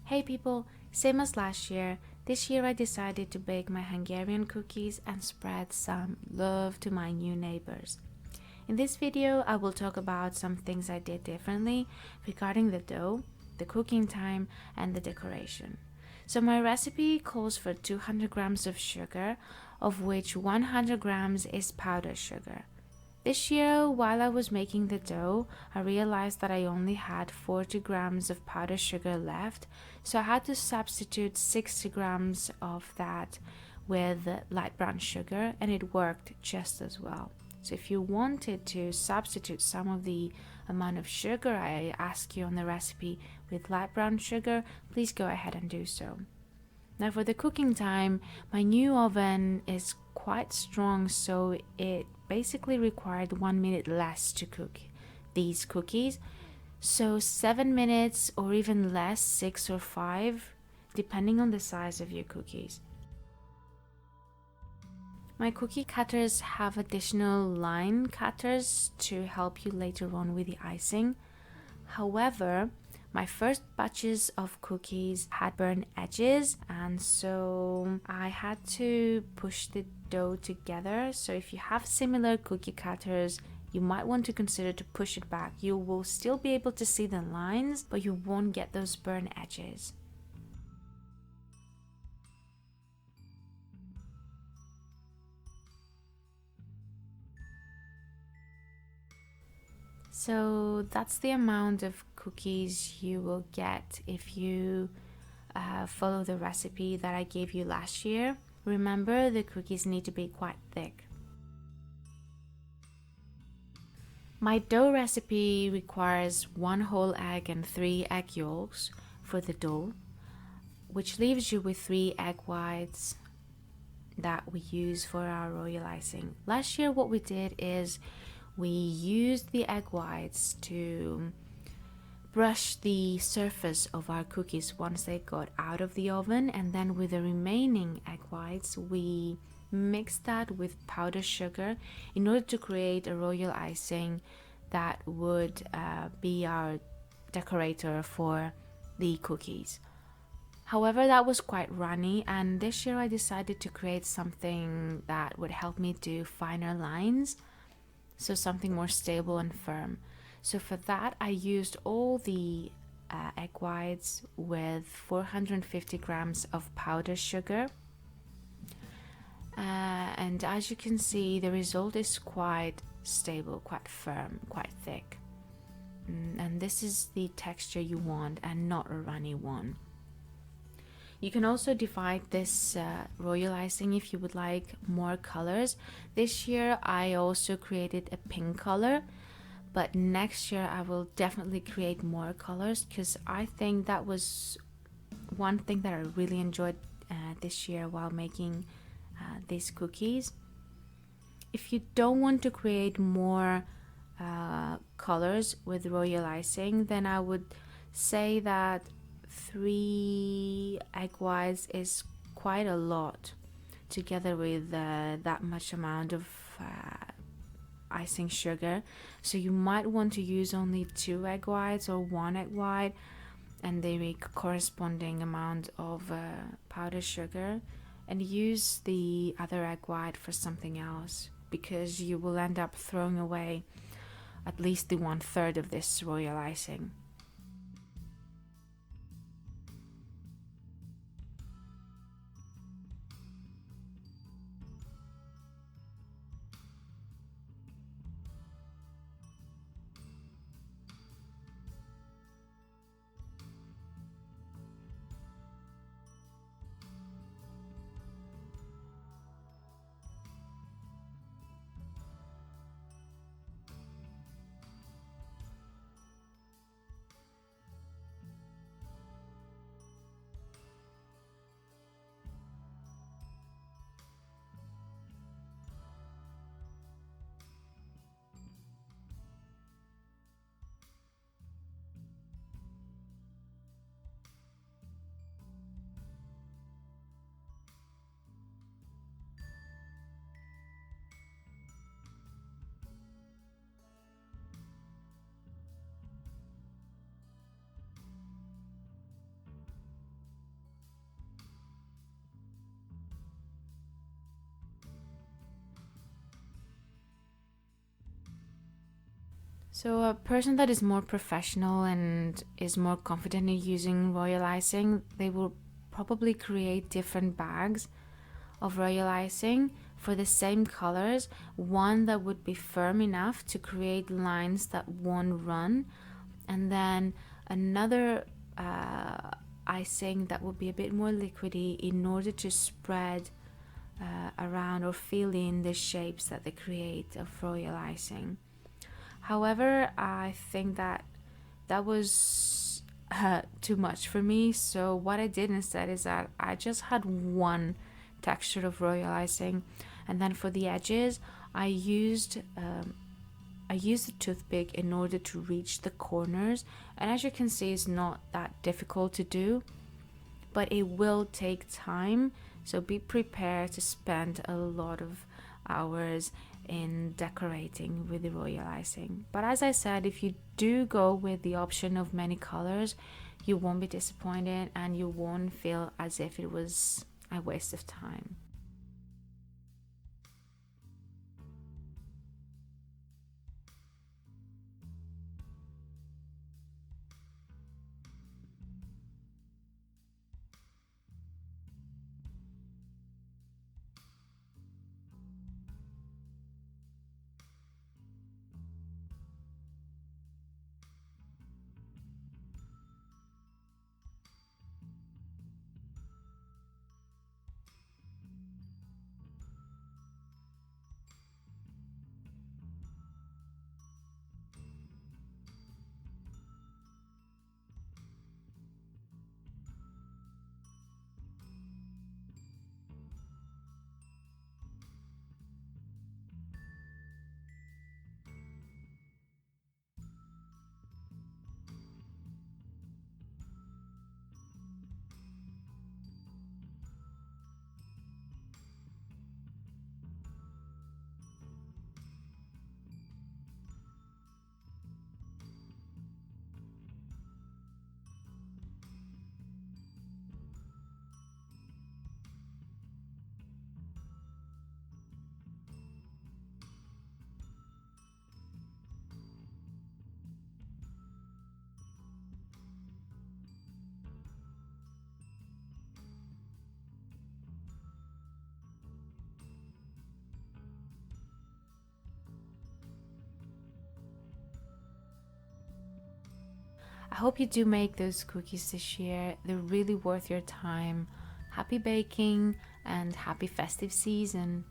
Hey people, same as last year, this year I decided to bake my Hungarian cookies and spread some love to my new neighbors. In this video, I will talk about some things I did differently regarding the dough, the cooking time, and the decoration. So my recipe calls for 200 grams of sugar, of which 100 grams is powdered sugar. This year, while I was making the dough, I realized that I only had 40 grams of powdered sugar left, so I had to substitute 60 grams of that with light brown sugar, and it worked just as well. So if you wanted to substitute some of the amount of sugar I ask you on the recipe with light brown sugar, please go ahead and do so. Now for the cooking time, my new oven is quite strong, so it basically required 1 minute less to cook these cookies. So 7 minutes or even less, 6 or 5, depending on the size of your cookies. My cookie cutters have additional line cutters to help you later on with the icing. However, my first batches of cookies had burnt edges, and so I had to push the dough together. So if you have similar cookie cutters, you might want to consider to push it back. You will still be able to see the lines, but you won't get those burnt edges. So that's the amount of cookies you will get if you follow the recipe that I gave you last year. Remember, the cookies need to be quite thick. My dough recipe requires 1 whole egg and 3 egg yolks for the dough, which leaves you with 3 egg whites that we use for our royal icing. Last year what we did is we used the egg whites to brush the surface of our cookies once they got out of the oven, and then with the remaining egg whites we mixed that with powdered sugar in order to create a royal icing that would be our decorator for the cookies. However, that was quite runny, and this year I decided to create something that would help me do finer lines, so something more stable and firm. So for that I used all the egg whites with 450 grams of powdered sugar, and as you can see the result is quite stable, quite firm, quite thick, and this is the texture you want and not a runny one. You can also divide this royal icing if you would like more colors. This year I also created a pink color, but next year I will definitely create more colors because I think that was one thing that I really enjoyed this year while making these cookies. If you don't want to create more colors with royal icing, then I would say that 3 egg whites is quite a lot together with that much amount of icing sugar. So you might want to use only 2 egg whites or 1 egg white and the corresponding amount of powdered sugar, and use the other egg white for something else, because you will end up throwing away at least the 1/3 of this royal icing. So a person that is more professional and is more confident in using royal icing, they will probably create different bags of royal icing for the same colors, one that would be firm enough to create lines that won't run, and then another icing that would be a bit more liquidy in order to spread around or fill in the shapes that they create of royal icing. However, I think that that was too much for me. So what I did instead is that I just had one texture of royal icing, and then for the edges, I used a toothpick in order to reach the corners. And as you can see, it's not that difficult to do, but it will take time. So be prepared to spend a lot of hours in decorating with the royal icing. But as I said, if you do go with the option of many colors, you won't be disappointed and you won't feel as if it was a waste of time. I hope you do make those cookies this year. They're really worth your time. Happy baking and happy festive season.